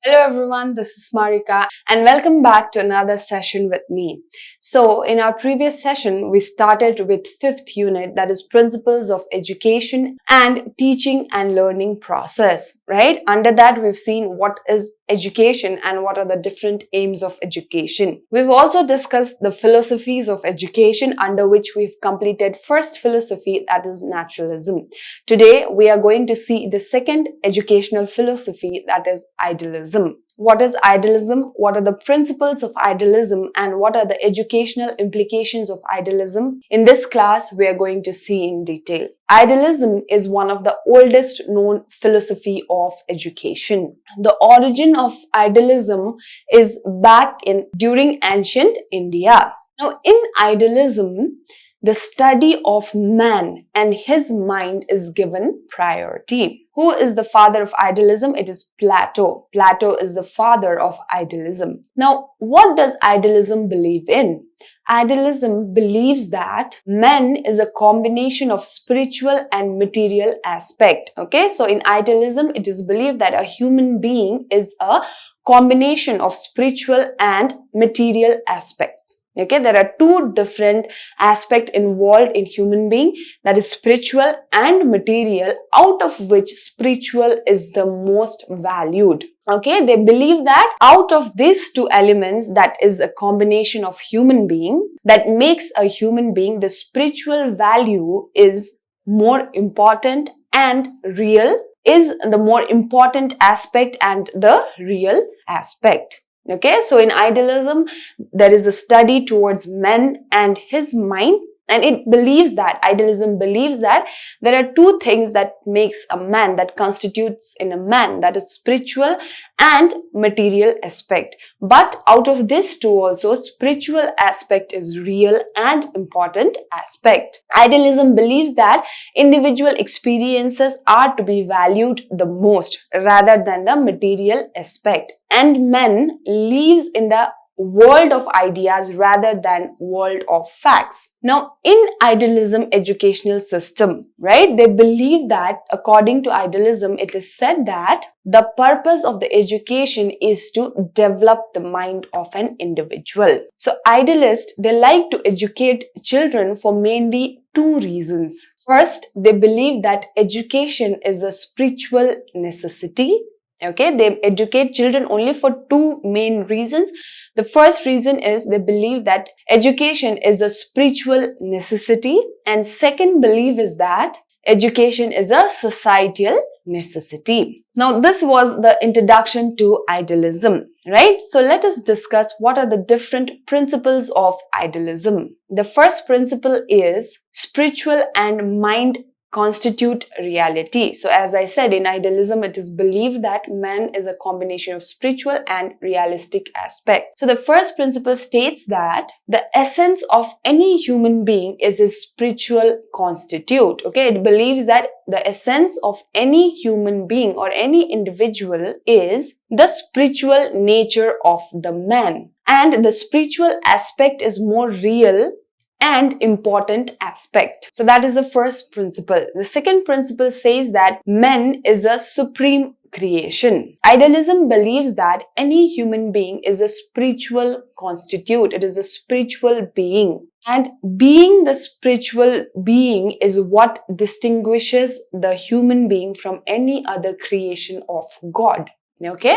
Hello everyone, this is Marika and welcome back to another session with me. So in our previous session, we started with fifth unit, that is Principles of Education and Teaching and Learning Process, right? Under that, we've seen what is education and what are the different aims of education. We've also discussed the philosophies of education, under which we've completed first philosophy, that is naturalism. Today, we are going to see the second educational philosophy, that is idealism. What is idealism? What are the principles of idealism? And what are the educational implications of idealism? In this class, we are going to see in detail. Idealism is one of the oldest known philosophy of education. The origin of idealism is back during ancient India. Now, in idealism, the study of man and his mind is given priority. Who is the father of idealism? It is Plato. Plato is the father of idealism. Now, what does idealism believe in? Idealism believes that man is a combination of spiritual and material aspect. Okay, so in idealism, it is believed that a human being is a combination of spiritual and material aspect. Okay, there are two different aspects involved in human being, that is spiritual and material, out of which spiritual is the most valued. Okay, they believe that out of these two elements, that is a combination of human being, that makes a human being, the spiritual value is more important and real, is the more important aspect and the real aspect. Okay, so in idealism, there is a study towards man and his mind, and it believes that, idealism believes that there are two things that makes a man, that constitutes in a man, that is spiritual and material aspect. But out of this two also, spiritual aspect is real and important aspect. Idealism believes that individual experiences are to be valued the most rather than the material aspect. And man lives in the world of ideas rather than world of facts. Now, in idealism educational system, right, they believe that according to idealism, it is said that the purpose of the education is to develop the mind of an individual. So idealists, they like to educate children for mainly two reasons. First, they believe that education is a spiritual necessity. Okay, they educate children only for two main reasons. The first reason is they believe that education is a spiritual necessity, and second belief is that education is a societal necessity. Now, this was the introduction to idealism, right? So let us discuss what are the different principles of idealism. The first principle is spiritual and mind constitute reality. So as I said, in idealism, it is believed that man is a combination of spiritual and realistic aspect. So the first principle states that the essence of any human being is his spiritual constitute. Okay, it believes that the essence of any human being or any individual is the spiritual nature of the man. And the spiritual aspect is more real and important aspect. So that is the first principle. The second principle says that man is a supreme creation. Idealism believes that any human being is a spiritual constitute. It is a spiritual being. And being the spiritual being is what distinguishes the human being from any other creation of God. Okay,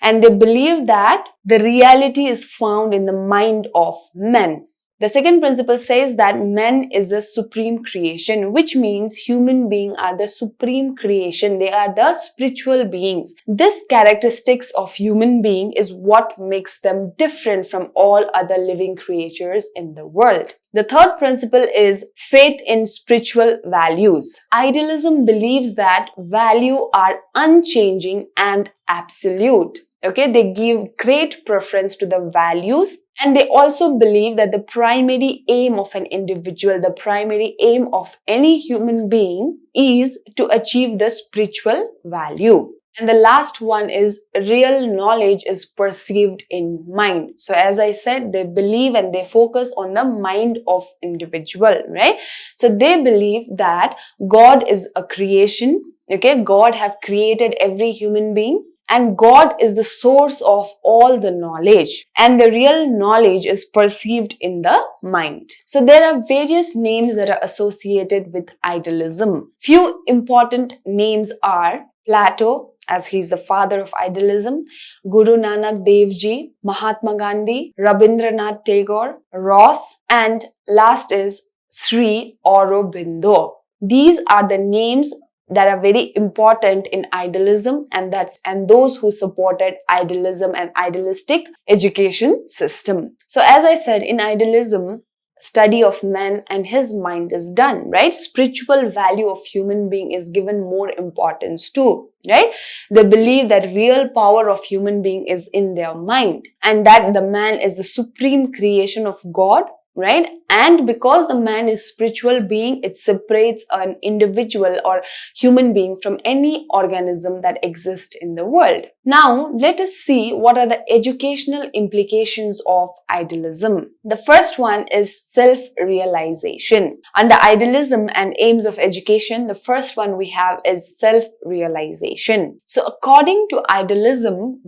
and they believe that the reality is found in the mind of men. The second principle says that man is a supreme creation, which means human beings are the supreme creation. They are the spiritual beings. This characteristics of human being is what makes them different from all other living creatures in the world. The third principle is faith in spiritual values. Idealism believes that values are unchanging and absolute. Okay, they give great preference to the values, and they also believe that the primary aim of an individual, the primary aim of any human being is to achieve the spiritual value. And the last one is real knowledge is perceived in mind. So as I said, they believe and they focus on the mind of individual, right? So they believe that God is a creation. Okay, God have created every human being, and God is the source of all the knowledge, and the real knowledge is perceived in the mind. So there are various names that are associated with idealism. Few important names are Plato, as he's the father of idealism, Guru Nanak Dev Ji, Mahatma Gandhi, Rabindranath Tagore, Ross, and last is Sri Aurobindo. These are the names that are very important in idealism, and those who supported idealism and idealistic education system. So as I said, in idealism, study of man and his mind is done, right? Spiritual value of human being is given more importance too, right? They believe that real power of human being is in their mind, and that the man is the supreme creation of God, right? And because the man is spiritual being, it separates an individual or human being from any organism that exists in the world. Now, let us see what are the educational implications of idealism. The first one is self-realization. Under idealism and aims of education, the first one we have is self-realization. So according to idealism,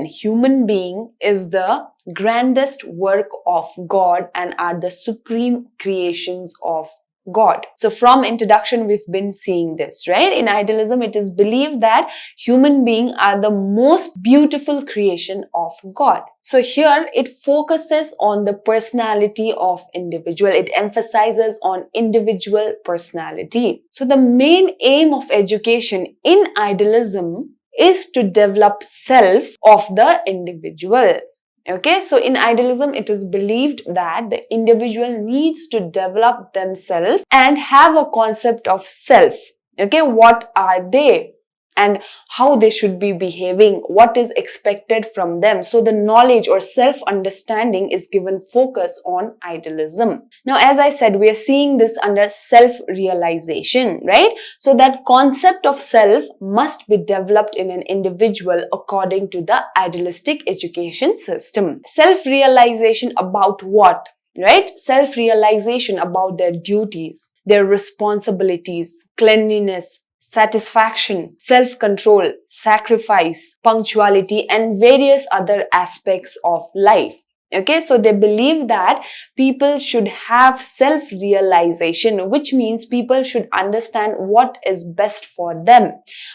human being, is the grandest work of God and are the supreme creations of God. So from introduction, we've been seeing this, right? In idealism, it is believed that human beings are the most beautiful creation of God. So here it focuses on the personality of individual. It emphasizes on individual personality. So the main aim of education in idealism is to develop self of the individual. Okay, so in idealism, it is believed that the individual needs to develop themselves and have a concept of self. Okay, what are they? And how they should be behaving, what is expected from them. So the knowledge or self-understanding is given focus on idealism. Now, as I said, we are seeing this under self-realization, right? So that concept of self must be developed in an individual according to the idealistic education system. Self-realization about what? Right? Self-realization about their duties, their responsibilities, cleanliness, satisfaction, self-control, sacrifice, punctuality, and various other aspects of life. Okay, so they believe that people should have self-realization, which means people should understand what is best for them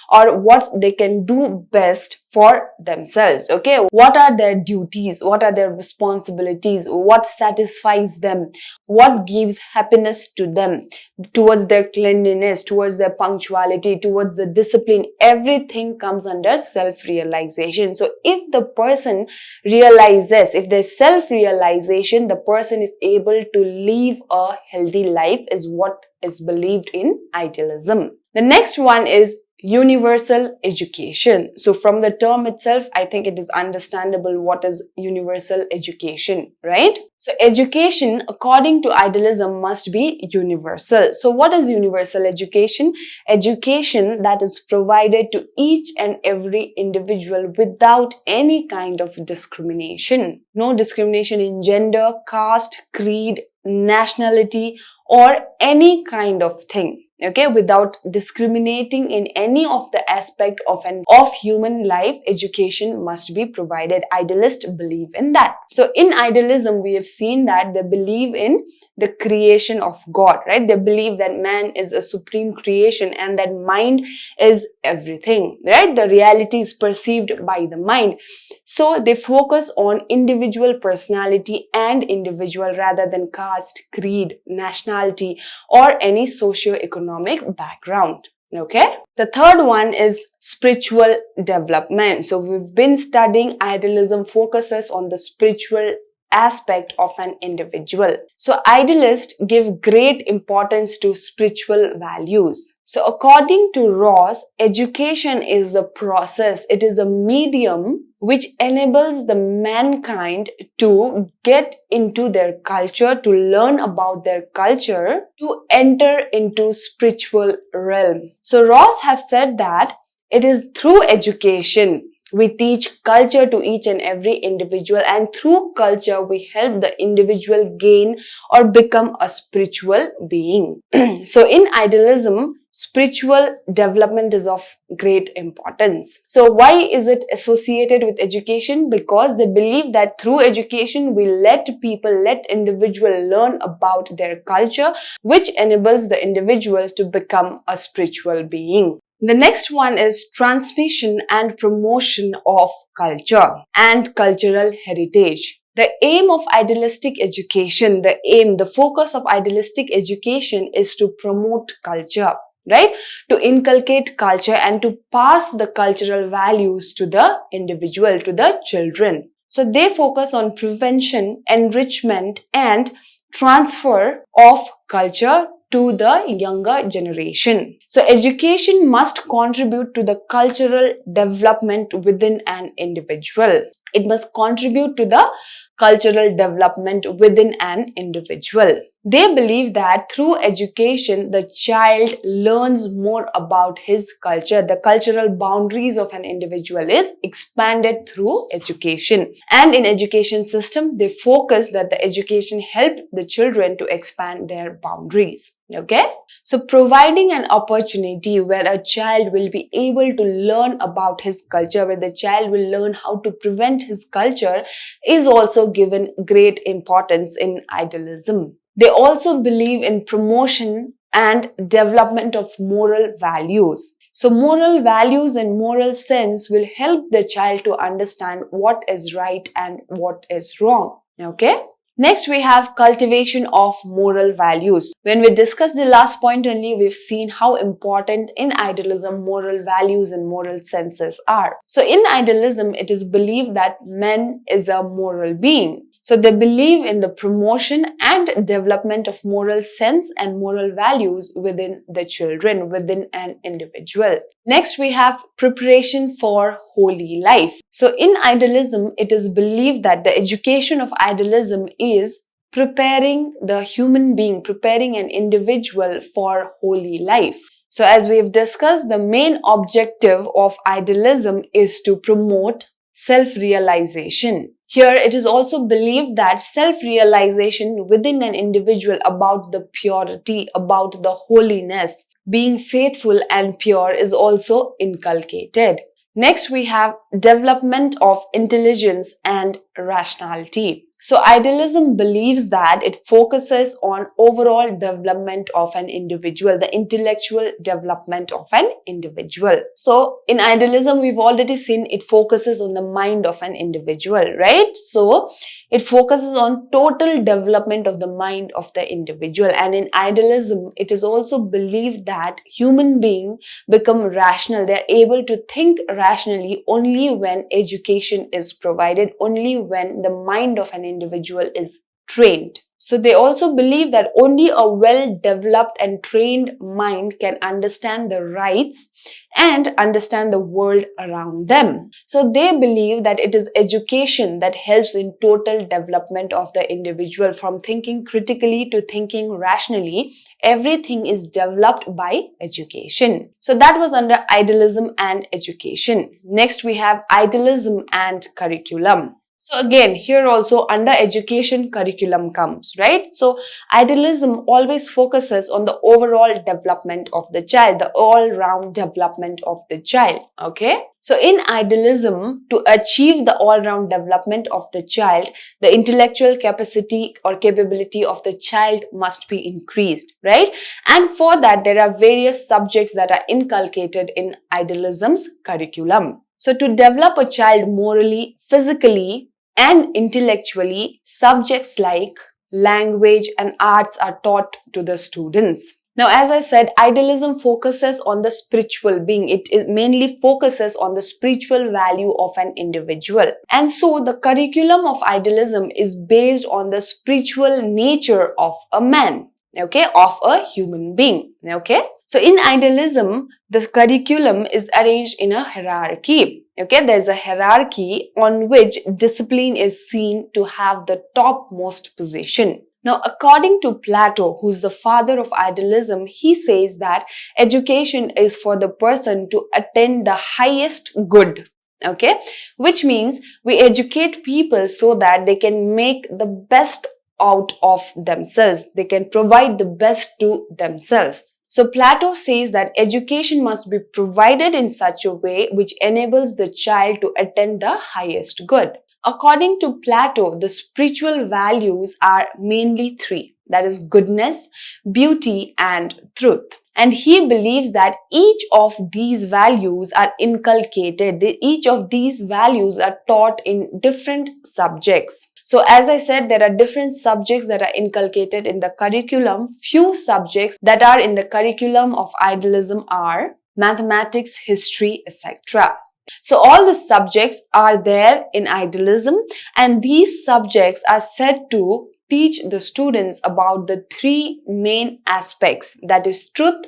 or what they can do best for themselves. Okay, what are their duties, what are their responsibilities, what satisfies them, what gives happiness to them, towards their cleanliness, towards their punctuality, towards the discipline. Everything comes under self-realization. So if the person realizes, if there's self-realization, the person is able to live a healthy life, is what is believed in idealism. The next one is universal education. So from the term itself, I think it is understandable what is universal education, right? So education, according to idealism, must be universal. So what is universal education? Education that is provided to each and every individual without any kind of discrimination. No discrimination in gender, caste, creed, nationality, or any kind of thing. Okay, without discriminating in any of the aspect of human life, education must be provided. Idealists believe in that. So in idealism, we have seen that they believe in the creation of God, right? They believe that man is a supreme creation and that mind is everything, right? The reality is perceived by the mind. So they focus on individual personality and individual rather than caste, creed, nationality, or any socio-economic background. Okay. The third one is spiritual development. So we've been studying idealism focuses on the spiritual aspect of an individual. So idealists give great importance to spiritual values. So according to Ross, education is the process. It is a medium which enables the mankind to get into their culture, to learn about their culture, to enter into spiritual realm. So Ross have said that it is through education We teach culture to each and every individual, and through culture, we help the individual gain or become a spiritual being. So in idealism, spiritual development is of great importance. So why is it associated with education? Because they believe that through education, we let individual learn about their culture, which enables the individual to become a spiritual being. The next one is transmission and promotion of culture and cultural heritage. The aim of idealistic education, the focus of idealistic education is to promote culture, right? To inculcate culture and to pass the cultural values to the individual, to the children. So they focus on prevention, enrichment, and transfer of culture to the younger generation. So education must contribute to the cultural development within an individual. It must contribute to the cultural development within an individual. They believe that through education, the child learns more about his culture. The cultural boundaries of an individual is expanded through education. And in education system, they focus that the education helped the children to expand their boundaries. Okay? So providing an opportunity where a child will be able to learn about his culture, where the child will learn how to prevent his culture, is also given great importance in idealism. They also believe in promotion and development of moral values. So moral values and moral sense will help the child to understand what is right and what is wrong. Okay? Next, we have cultivation of moral values. When we discussed the last point only, we've seen how important in idealism moral values and moral senses are. So in idealism, it is believed that man is a moral being. So they believe in the promotion and development of moral sense and moral values within the children, within an individual. Next, we have preparation for holy life. So in idealism, it is believed that the education of idealism is preparing the human being, preparing an individual for holy life. So as we've discussed, the main objective of idealism is to promote self-realization. Here, it is also believed that self-realization within an individual about the purity, about the holiness, being faithful and pure is also inculcated. Next, we have development of intelligence and rationality. So idealism believes that it focuses on overall development of an individual, the intellectual development of an individual. So in idealism, we've already seen it focuses on the mind of an individual, right? So it focuses on total development of the mind of the individual. And in idealism, it is also believed that human beings become rational. They're able to think rationally only when education is provided, only when the mind of an individual is trained. So they also believe that only a well-developed and trained mind can understand the rights and understand the world around them. So they believe that it is education that helps in total development of the individual, from thinking critically to thinking rationally. Everything is developed by education. So that was under idealism and education. Next, we have idealism and curriculum. So again, here also under education, curriculum comes, right? So idealism always focuses on the overall development of the child, the all-round development of the child, okay? So in idealism, to achieve the all-round development of the child, the intellectual capacity or capability of the child must be increased, right? And for that, there are various subjects that are inculcated in idealism's curriculum. So to develop a child morally, physically, and intellectually, subjects like language and arts are taught to the students. Now, as I said, idealism focuses on the spiritual being. It mainly focuses on the spiritual value of an individual. And so the curriculum of idealism is based on the spiritual nature of a man, okay, of a human being, okay. So in idealism, the curriculum is arranged in a hierarchy. Okay, there's a hierarchy on which discipline is seen to have the topmost position. Now, according to Plato, who's the father of idealism, he says that education is for the person to attain the highest good. Okay, which means we educate people so that they can make the best out of themselves. They can provide the best to themselves. So Plato says that education must be provided in such a way which enables the child to attain the highest good. According to Plato, the spiritual values are mainly three. That is goodness, beauty, and truth. And he believes that each of these values are inculcated. Each of these values are taught in different subjects. So as I said, there are different subjects that are inculcated in the curriculum. Few subjects that are in the curriculum of idealism are mathematics, history, etc. So all the subjects are there in idealism, and these subjects are said to teach the students about the three main aspects, that is truth,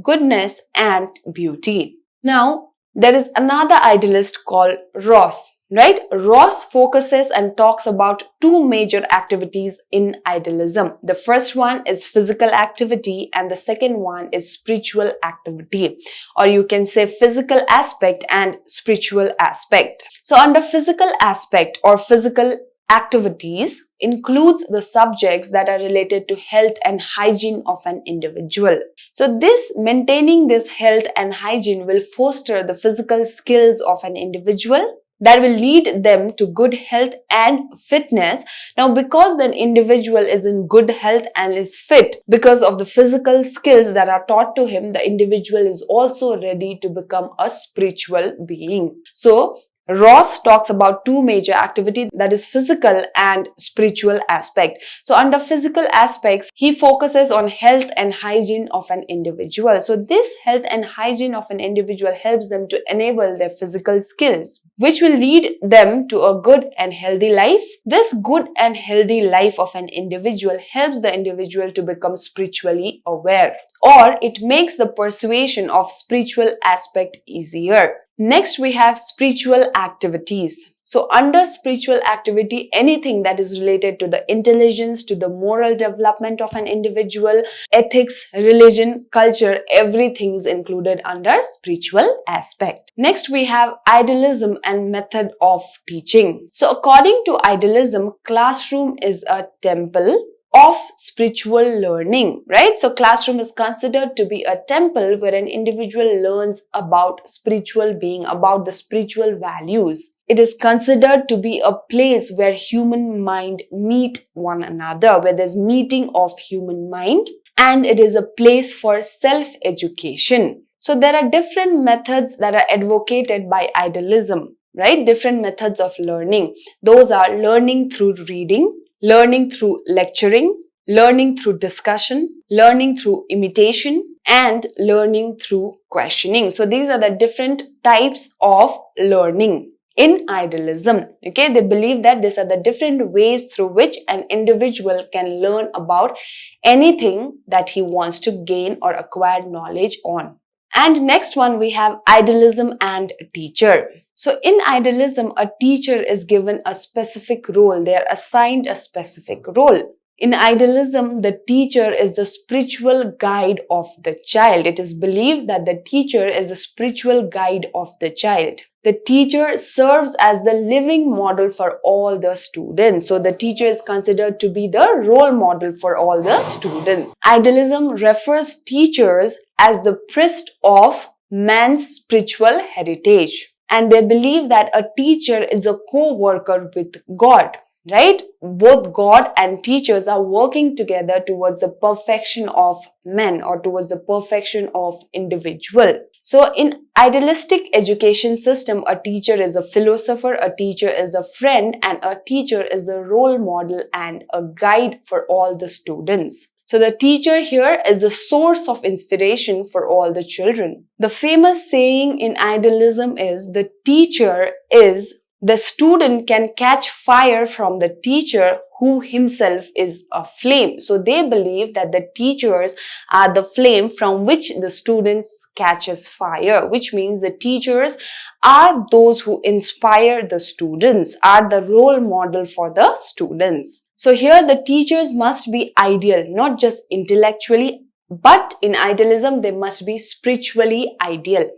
goodness, and beauty. Now, there is another idealist called Ross. Right? Ross focuses and talks about two major activities in idealism. The first one is physical activity and the second one is spiritual activity, or you can say physical aspect and spiritual aspect. So under physical aspect or physical activities includes the subjects that are related to health and hygiene of an individual. So maintaining this health and hygiene will foster the physical skills of an individual that will lead them to good health and fitness. Now, because the individual is in good health and is fit because of the physical skills that are taught to him, the individual is also ready to become a spiritual being. So, Ross talks about two major activities, that is physical and spiritual aspect. So under physical aspects, he focuses on health and hygiene of an individual. So this health and hygiene of an individual helps them to enable their physical skills, which will lead them to a good and healthy life. This good and healthy life of an individual helps the individual to become spiritually aware, or it makes the persuasion of spiritual aspect easier. Next, we have spiritual activities. So under spiritual activity, anything that is related to the intelligence, to the moral development of an individual, ethics, religion, culture, everything is included under spiritual aspect. Next, we have idealism and method of teaching. So according to idealism, classroom is a temple of spiritual learning, right? So classroom is considered to be a temple where an individual learns about spiritual being, about the spiritual values. It is considered to be a place where human mind meet one another, where there's meeting of human mind, and it is a place for self-education. So there are different methods that are advocated by idealism, right? Different methods of learning. Those are learning through reading, learning through lecturing, learning through discussion, learning through imitation, and learning through questioning. So these are the different types of learning in idealism. Okay, they believe that these are the different ways through which an individual can learn about anything that he wants to gain or acquire knowledge on. And next one, we have idealism and teacher. So in idealism, a teacher is given a specific role. They are assigned a specific role. In idealism, the teacher is the spiritual guide of the child. It is believed that the teacher is the spiritual guide of the child. The teacher serves as the living model for all the students. So the teacher is considered to be the role model for all the students. Idealism refers teachers as the priest of man's spiritual heritage. And they believe that a teacher is a co-worker with God, right? Both God and teachers are working together towards the perfection of men or towards the perfection of individual. So in idealistic education system, a teacher is a philosopher, a teacher is a friend, and a teacher is the role model and a guide for all the students. So the teacher here is the source of inspiration for all the children. The famous saying in idealism is, the teacher is the student can catch fire from the teacher who himself is a flame. So they believe that the teachers are the flame from which the students catches fire, which means the teachers are those who inspire the students, are the role model for the students. So here the teachers must be ideal, not just intellectually, but in idealism they must be spiritually ideal.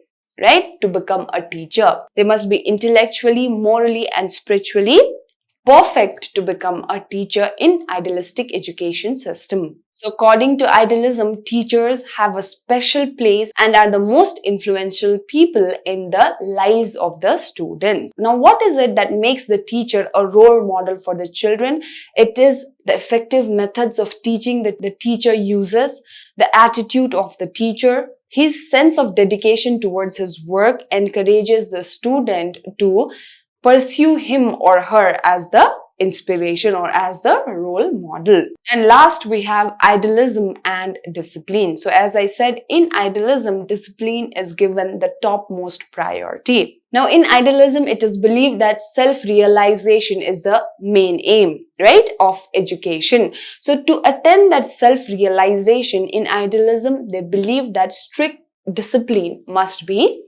right? To become a teacher. They must be intellectually, morally, and spiritually perfect to become a teacher in idealistic education system. So according to idealism, teachers have a special place and are the most influential people in the lives of the students. Now, what is it that makes the teacher a role model for the children? It is the effective methods of teaching that the teacher uses, the attitude of the teacher. His sense of dedication towards his work encourages the student to pursue him or her as the inspiration or as the role model. And last, we have idealism and discipline. So as I said, in idealism, discipline is given the topmost priority. Now, in idealism, it is believed that self-realization is the main aim, right, of education. So to attain that self-realization in idealism, they believe that strict discipline must be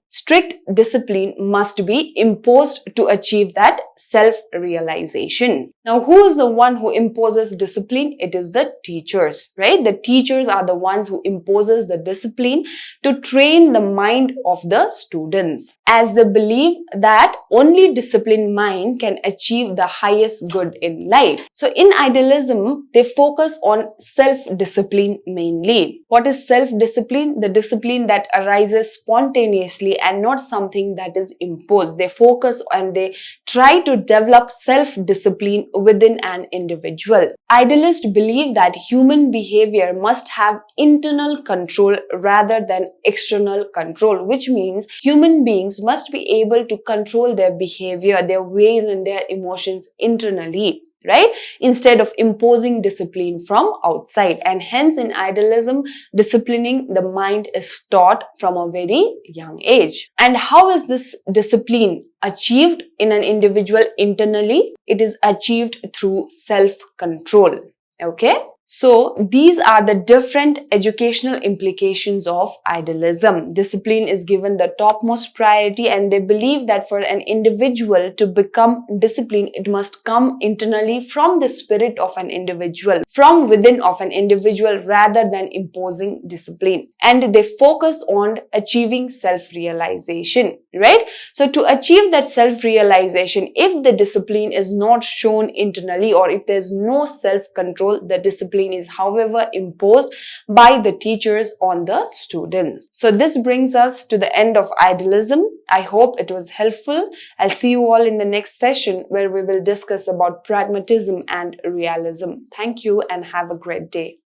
imposed to achieve that self-realization. Now, who is the one who imposes discipline? It is the teachers, right? The teachers are the ones who imposes the discipline to train the mind of the students, as they believe that only disciplined mind can achieve the highest good in life. So in idealism, they focus on self-discipline mainly. What is self-discipline? The discipline that arises spontaneously and not something that is imposed. They focus and they try to develop self-discipline within an individual. Idealists believe that human behavior must have internal control rather than external control, which means human beings must be able to control their behavior, their ways and their emotions internally, right? Instead of imposing discipline from outside. And hence in idealism, disciplining the mind is taught from a very young age. And how is this discipline achieved in an individual internally? It is achieved through self-control. Okay? So these are the different educational implications of idealism. Discipline is given the topmost priority, and they believe that for an individual to become disciplined, it must come internally from the spirit of an individual, from within of an individual, rather than imposing discipline. And they focus on achieving self-realization, right? So to achieve that self-realization, if the discipline is not shown internally, or if there's no self-control, the discipline is however imposed by the teachers on the students. So this brings us to the end of idealism. I hope it was helpful. I'll see you all in the next session where we will discuss about pragmatism and realism. Thank you and have a great day.